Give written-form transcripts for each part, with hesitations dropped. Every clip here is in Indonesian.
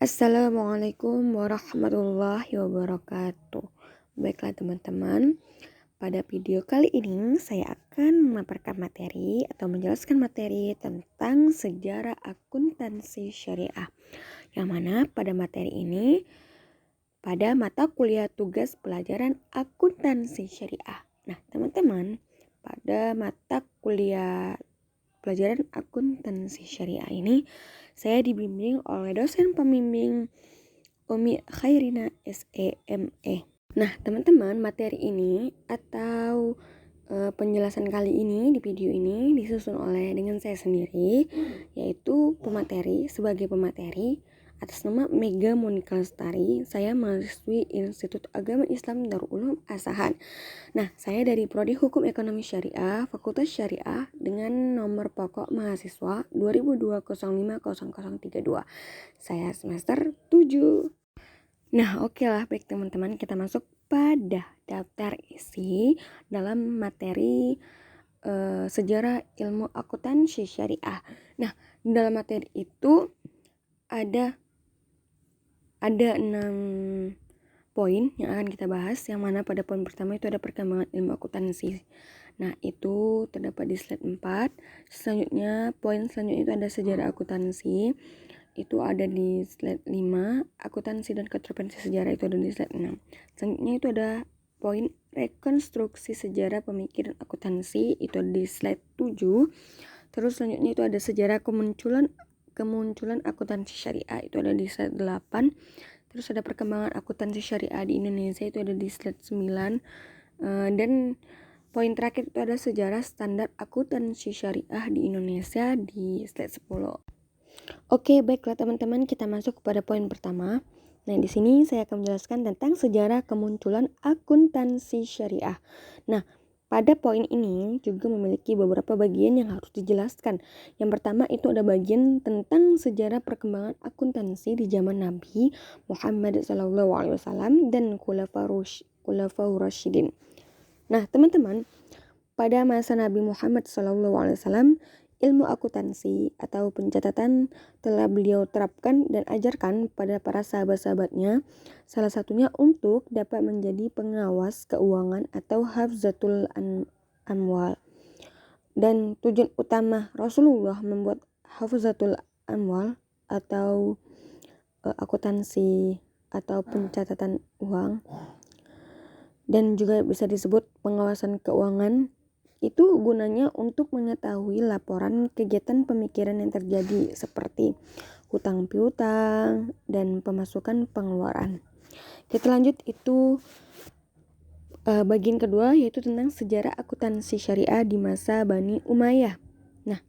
Assalamualaikum warahmatullahi wabarakatuh. Baiklah teman-teman, pada video kali ini saya akan memaparkan materi atau menjelaskan materi tentang sejarah akuntansi syariah. Yang mana pada materi ini, pada mata kuliah tugas pelajaran akuntansi syariah. Nah teman-teman, pada mata kuliah pelajaran akuntansi syariah ini, saya dibimbing oleh dosen pembimbing Umi Khairina SEME. Nah, teman-teman, materi ini atau penjelasan kali ini di video ini disusun oleh dengan saya sendiri, yaitu sebagai pemateri atas nama Mega Monika Lestari. Saya mahasiswi Institut Agama Islam Darul Ulum Asahan. Nah, saya dari Prodi Hukum Ekonomi Syariah, Fakultas Syariah dengan nomor pokok mahasiswa 2002050032. Saya semester 7. Nah, oke lah, baik teman-teman, kita masuk pada daftar isi dalam materi sejarah ilmu akuntansi syariah. Nah, dalam materi itu ada 6 poin yang akan kita bahas, yang mana pada poin pertama itu ada perkembangan ilmu akuntansi. Nah, itu terdapat di slide 4. Selanjutnya, poin selanjutnya itu ada sejarah akuntansi. Itu ada di slide 5, akuntansi dan kontroversi sejarah itu ada di slide 6. Selanjutnya itu ada poin rekonstruksi sejarah pemikiran akuntansi, itu ada di slide 7. Terus selanjutnya itu ada sejarah kemunculan akuntansi syariah, itu ada di slide 8. Terus ada perkembangan akuntansi syariah di Indonesia, itu ada di slide 9. Dan poin terakhir itu ada sejarah standar akuntansi syariah di Indonesia di slide 10. Oke, baiklah teman-teman, kita masuk kepada poin pertama. Nah, di sini saya akan menjelaskan tentang sejarah kemunculan akuntansi syariah. Nah, pada poin ini juga memiliki beberapa bagian yang harus dijelaskan. Yang pertama itu ada bagian tentang sejarah perkembangan akuntansi di zaman Nabi Muhammad SAW dan Khulafaur Rasyidin. Nah, teman-teman, pada masa Nabi Muhammad SAW, ilmu akuntansi atau pencatatan telah beliau terapkan dan ajarkan pada para sahabat-sahabatnya, salah satunya untuk dapat menjadi pengawas keuangan atau hafzatul amwal. Dan tujuan utama Rasulullah membuat hafzatul amwal atau akuntansi atau pencatatan uang, dan juga bisa disebut pengawasan keuangan, itu gunanya untuk mengetahui laporan kegiatan pemikiran yang terjadi seperti hutang piutang dan pemasukan pengeluaran. Kita lanjut, itu bagian kedua, yaitu tentang sejarah akuntansi syariah di masa Bani Umayyah. Nah,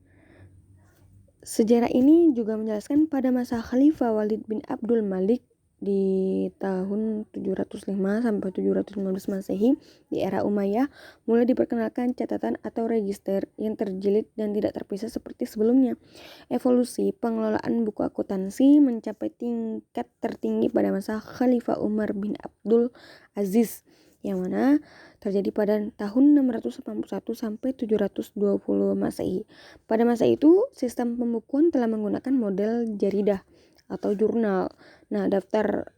sejarah ini juga menjelaskan pada masa Khalifah Walid bin Abdul Malik di tahun 705 sampai 715 Masehi di era Umayyah mulai diperkenalkan catatan atau register yang terjilid dan tidak terpisah seperti sebelumnya. Evolusi pengelolaan buku akuntansi mencapai tingkat tertinggi pada masa Khalifah Umar bin Abdul Aziz, yang mana terjadi pada tahun 681 sampai 720 Masehi. Pada masa itu, sistem pembukuan telah menggunakan model jaridah atau jurnal. Nah, daftar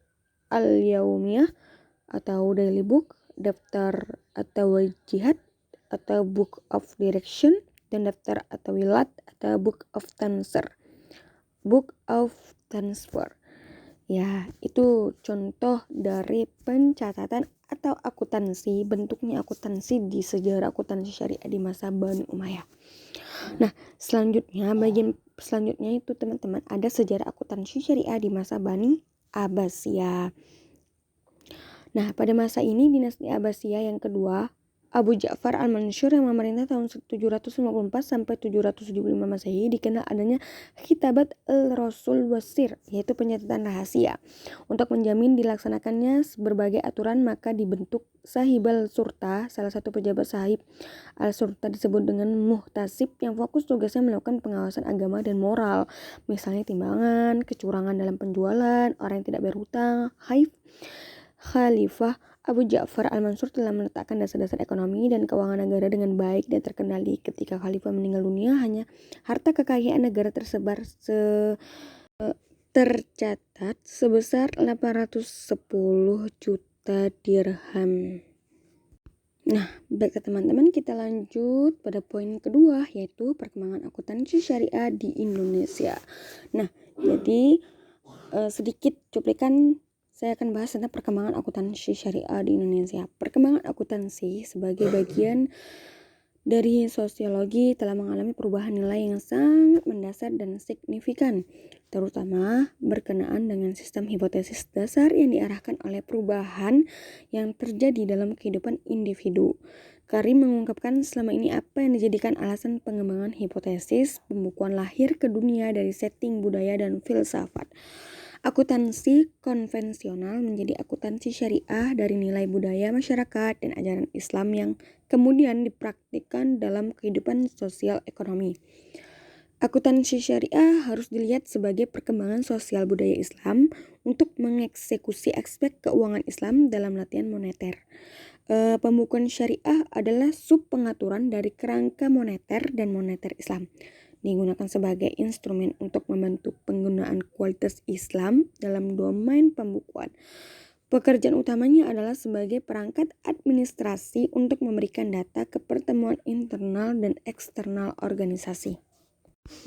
al-yaumiyah atau daily book, daftar atau wajihat atau book of direction, dan daftar atau wilat atau book of transfer. Ya, itu contoh dari pencatatan atau akuntansi, bentuknya akuntansi di sejarah akuntansi syariah di masa Bani Umayyah. Nah, bagian selanjutnya itu teman-teman ada sejarah akuntansi syariah di masa Bani Abbasiyah. Nah, pada masa ini dinasti Abbasiyah yang kedua, Abu Ja'far al-Mansur yang memerintah tahun 754 sampai 775 Masehi, dikenal adanya Kitabat al-Rasul Wasir, yaitu pencatatan rahasia. Untuk menjamin dilaksanakannya berbagai aturan, maka dibentuk Sahib al-Surta. Salah satu pejabat Sahib al-Surta disebut dengan Muhtasib, yang fokus tugasnya melakukan pengawasan agama dan moral, misalnya timbangan, kecurangan dalam penjualan, orang yang tidak berhutang. Khalifah Abu Ja'far al-Mansur telah meletakkan dasar-dasar ekonomi dan keuangan negara dengan baik dan terkendali. Ketika Khalifah meninggal dunia, hanya harta kekayaan negara tercatat sebesar 810 juta dirham. Nah, baik teman-teman, kita lanjut pada poin kedua, yaitu perkembangan akuntansi syariah di Indonesia. Nah, jadi sedikit cuplikan saya akan bahas tentang perkembangan akuntansi syariah di Indonesia. Perkembangan akuntansi sebagai bagian dari sosiologi telah mengalami perubahan nilai yang sangat mendasar dan signifikan, terutama berkenaan dengan sistem hipotesis dasar yang diarahkan oleh perubahan yang terjadi dalam kehidupan individu. Karim mengungkapkan selama ini apa yang dijadikan alasan pengembangan hipotesis pembukuan lahir ke dunia dari setting budaya dan filsafat. Akuntansi konvensional menjadi akuntansi syariah dari nilai budaya masyarakat dan ajaran Islam yang kemudian dipraktikkan dalam kehidupan sosial ekonomi. Akuntansi syariah harus dilihat sebagai perkembangan sosial budaya Islam untuk mengeksekusi aspek keuangan Islam dalam latihan moneter. Pembukuan syariah adalah sub pengaturan dari kerangka moneter dan moneter Islam, digunakan sebagai instrumen untuk membantu penggunaan kualitas Islam dalam domain pembukuan. Pekerjaan utamanya adalah sebagai perangkat administrasi untuk memberikan data ke pertemuan internal dan eksternal organisasi.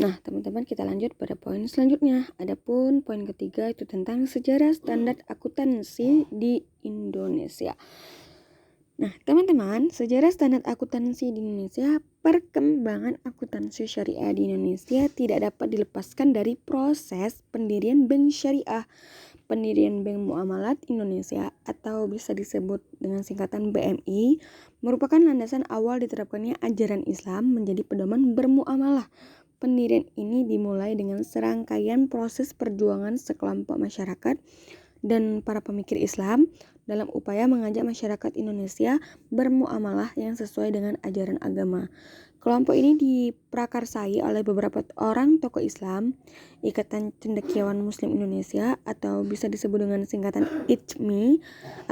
Nah, teman-teman, kita lanjut pada poin selanjutnya. Adapun poin ketiga itu tentang sejarah standar akuntansi di Indonesia. Nah, teman-teman, sejarah standar akuntansi di Indonesia, perkembangan akuntansi syariah di Indonesia tidak dapat dilepaskan dari proses pendirian Bank Syariah. Pendirian Bank Muamalat Indonesia atau bisa disebut dengan singkatan BMI merupakan landasan awal diterapkannya ajaran Islam menjadi pedoman bermuamalah. Pendirian ini dimulai dengan serangkaian proses perjuangan sekelompok masyarakat dan para pemikir Islam dalam upaya mengajak masyarakat Indonesia bermuamalah yang sesuai dengan ajaran agama. Kelompok ini diprakarsai oleh beberapa orang tokoh Islam, Ikatan Cendekiawan Muslim Indonesia atau bisa disebut dengan singkatan ICMI,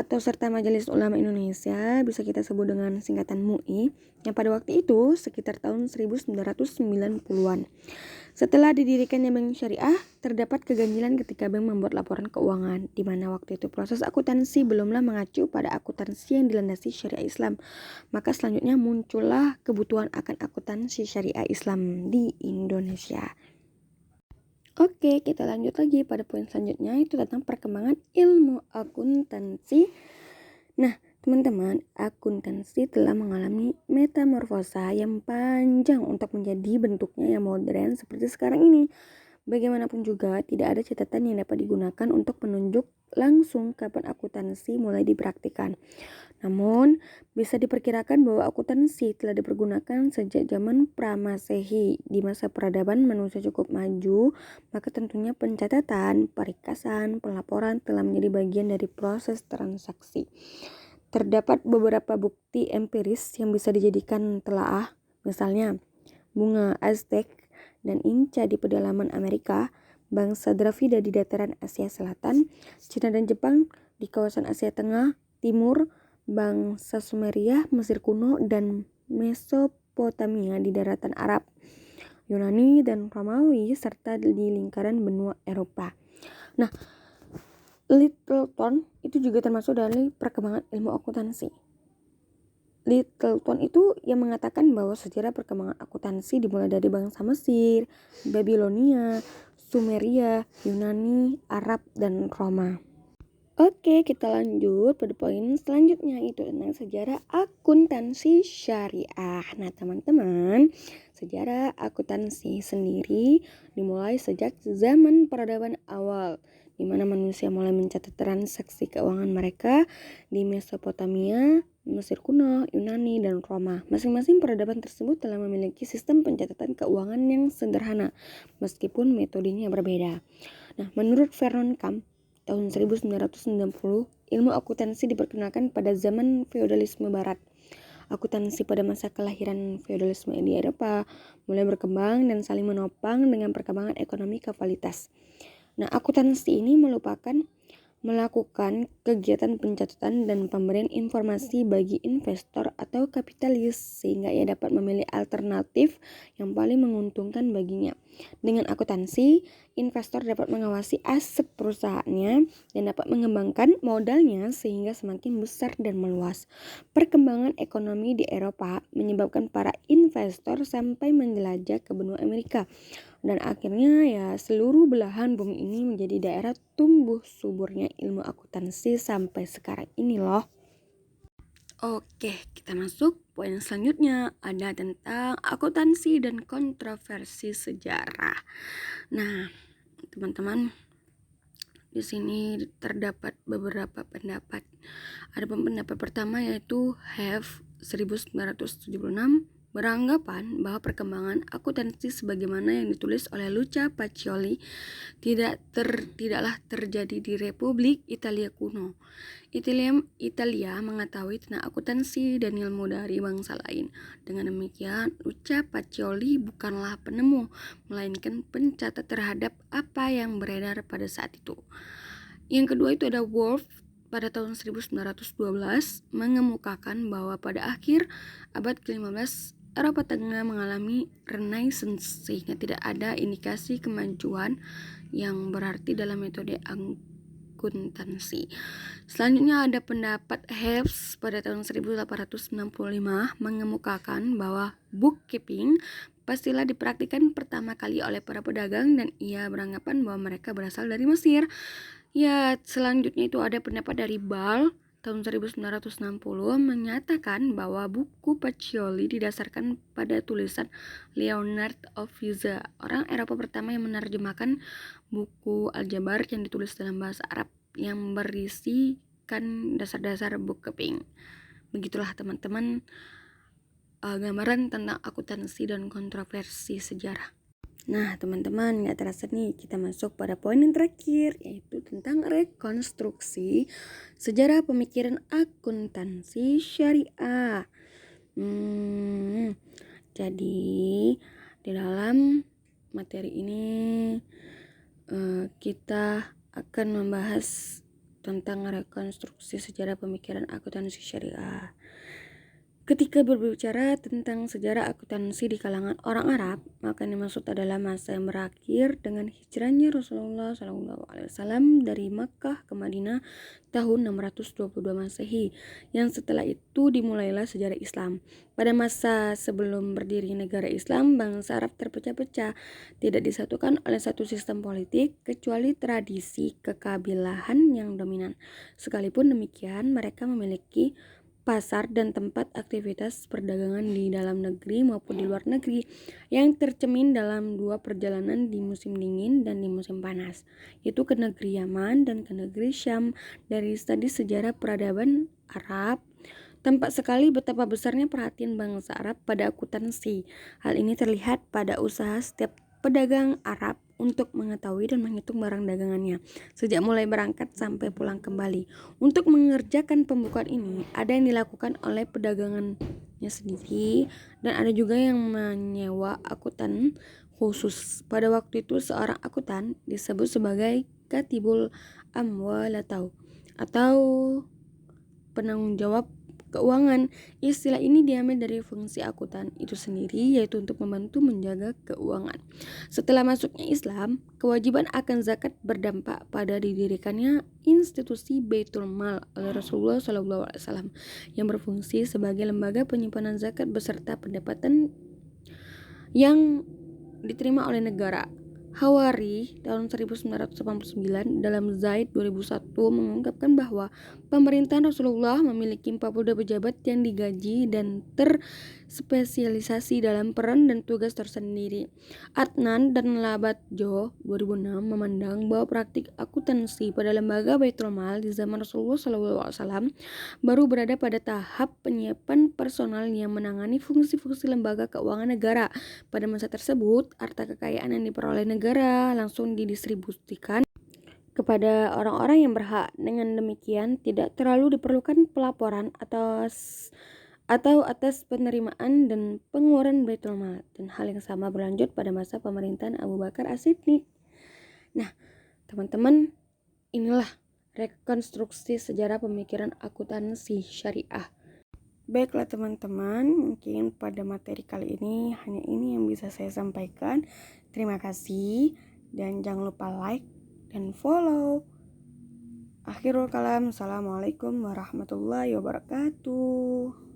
atau serta Majelis Ulama Indonesia, bisa kita sebut dengan singkatan MUI, yang pada waktu itu sekitar tahun 1990-an. Setelah didirikannya Bank Syariah, terdapat keganjilan ketika bank membuat laporan keuangan, di mana waktu itu proses akuntansi belumlah mengacu pada akuntansi yang dilandasi syariah Islam. Maka selanjutnya muncullah kebutuhan akan akuntansi syariah Islam di Indonesia. Oke, kita lanjut lagi pada poin selanjutnya, itu tentang perkembangan ilmu akuntansi. Nah, teman-teman, akuntansi telah mengalami metamorfosa yang panjang untuk menjadi bentuknya yang modern seperti sekarang ini. Bagaimanapun juga, tidak ada catatan yang dapat digunakan untuk menunjuk langsung kapan akuntansi mulai dipraktikkan. Namun, bisa diperkirakan bahwa akuntansi telah dipergunakan sejak zaman pra-Masehi. Di masa peradaban manusia cukup maju, maka tentunya pencatatan, perikasan, pelaporan telah menjadi bagian dari proses transaksi. Terdapat beberapa bukti empiris yang bisa dijadikan telaah, misalnya bunga Aztec dan Inca di pedalaman Amerika, bangsa Dravida di dataran Asia Selatan, Cina dan Jepang di kawasan Asia Tengah, Timur, bangsa Sumeria, Mesir kuno, dan Mesopotamia di daratan Arab, Yunani dan Romawi, serta di lingkaran benua Eropa. Nah, Littleton itu juga termasuk dari perkembangan ilmu akuntansi. Littleton itu yang mengatakan bahwa sejarah perkembangan akuntansi dimulai dari bangsa Mesir, Babilonia, Sumeria, Yunani, Arab, dan Roma. Oke, kita lanjut pada poin selanjutnya, itu tentang sejarah akuntansi syariah. Nah, teman-teman, sejarah akuntansi sendiri dimulai sejak zaman peradaban awal, di mana manusia mulai mencatat transaksi keuangan mereka di Mesopotamia, Mesir kuno, Yunani, dan Roma. Masing-masing peradaban tersebut telah memiliki sistem pencatatan keuangan yang sederhana, meskipun metodenya berbeda. Nah, menurut Vernon Camp, tahun 1990, ilmu akuntansi diperkenalkan pada zaman feodalisme barat. Akuntansi pada masa kelahiran feodalisme di Eropa mulai berkembang dan saling menopang dengan perkembangan ekonomi kapitalitas. Nah, akuntansi ini melakukan kegiatan pencatatan dan pemberian informasi bagi investor atau kapitalis sehingga ia dapat memilih alternatif yang paling menguntungkan baginya. Dengan akuntansi, investor dapat mengawasi aset perusahaannya dan dapat mengembangkan modalnya sehingga semakin besar dan meluas. Perkembangan ekonomi di Eropa menyebabkan para investor sampai menjelajah ke benua Amerika. Dan akhirnya ya seluruh belahan bumi ini menjadi daerah tumbuh suburnya ilmu akuntansi sampai sekarang ini loh. Oke, kita masuk poin selanjutnya, ada tentang akuntansi dan kontroversi sejarah. Nah, teman-teman, di sini terdapat beberapa pendapat. Ada pendapat pertama yaitu Have 1976 beranggapan bahwa perkembangan akuntansi sebagaimana yang ditulis oleh Luca Pacioli tidaklah terjadi di Republik Italia kuno. Italia mengetahui tentang akuntansi dan ilmu dari bangsa lain. Dengan demikian, Luca Pacioli bukanlah penemu, melainkan pencatat terhadap apa yang beredar pada saat itu. Yang kedua itu ada Wolf pada tahun 1912 mengemukakan bahwa pada akhir abad ke-15 Eropa Tengah mengalami Renaissance sehingga tidak ada indikasi kemajuan yang berarti dalam metode akuntansi. Selanjutnya ada pendapat Heves pada tahun 1865 mengemukakan bahwa bookkeeping pastilah dipraktikkan pertama kali oleh para pedagang dan ia beranggapan bahwa mereka berasal dari Mesir. Ya, selanjutnya itu ada pendapat dari Ball tahun 1960 menyatakan bahwa buku Pacioli didasarkan pada tulisan Leonard of Pisa, orang Eropa pertama yang menerjemahkan buku aljabar yang ditulis dalam bahasa Arab yang berisikan dasar-dasar bookkeeping. Begitulah teman-teman gambaran tentang akuntansi dan kontroversi sejarah. Nah teman-teman, gak terasa nih kita masuk pada poin yang terakhir, yaitu tentang rekonstruksi sejarah pemikiran akuntansi syariah. Jadi di dalam materi ini kita akan membahas tentang rekonstruksi sejarah pemikiran akuntansi syariah. Ketika berbicara tentang sejarah akuntansi di kalangan orang Arab, maka yang dimaksud adalah masa yang berakhir dengan hijrahnya Rasulullah SAW dari Makkah ke Madinah tahun 622 Masehi, yang setelah itu dimulailah sejarah Islam. Pada masa sebelum berdiri negara Islam, bangsa Arab terpecah-pecah, tidak disatukan oleh satu sistem politik kecuali tradisi kekabilahan yang dominan. Sekalipun demikian, mereka memiliki pasar dan tempat aktivitas perdagangan di dalam negeri maupun di luar negeri yang tercermin dalam dua perjalanan di musim dingin dan di musim panas, yaitu ke negeri Yaman dan ke negeri Syam. Dari studi sejarah peradaban Arab, tampak sekali betapa besarnya perhatian bangsa Arab pada akuntansi. Hal ini terlihat pada usaha setiap pedagang Arab untuk mengetahui dan menghitung barang dagangannya sejak mulai berangkat sampai pulang kembali. Untuk mengerjakan pembukuan ini, ada yang dilakukan oleh pedagangannya sendiri dan ada juga yang menyewa akuntan khusus. Pada waktu itu seorang akuntan disebut sebagai katibul amwal atau penanggung jawab keuangan. Istilah ini diambil dari fungsi akuntan itu sendiri, yaitu untuk membantu menjaga keuangan. Setelah masuknya Islam, kewajiban akan zakat berdampak pada didirikannya institusi Baitul Mal oleh Rasulullah SAW yang berfungsi sebagai lembaga penyimpanan zakat beserta pendapatan yang diterima oleh negara. Hawari tahun 1989 dalam Zaid 2001 mengungkapkan bahwa pemerintahan Rasulullah memiliki 42 pejabat yang digaji dan terspesialisasi dalam peran dan tugas tersendiri. Adnan dan Labatjo 2006 memandang bahwa praktik akuntansi pada lembaga Baitul Mal di zaman Rasulullah SAW baru berada pada tahap penyiapan personal yang menangani fungsi-fungsi lembaga keuangan negara. Pada masa tersebut, harta kekayaan yang diperoleh negara langsung didistribusikan kepada orang-orang yang berhak. Dengan demikian, tidak terlalu diperlukan pelaporan atas penerimaan dan pengeluaran Baitul Mal. Dan hal yang sama berlanjut pada masa pemerintahan Abu Bakar As-Siddiq. Nah, teman-teman, inilah rekonstruksi sejarah pemikiran akuntansi syariah. Baiklah teman-teman, mungkin pada materi kali ini hanya ini yang bisa saya sampaikan. Terima kasih Dan jangan lupa like dan follow. Akhirul kalam, assalamualaikum warahmatullahi wabarakatuh.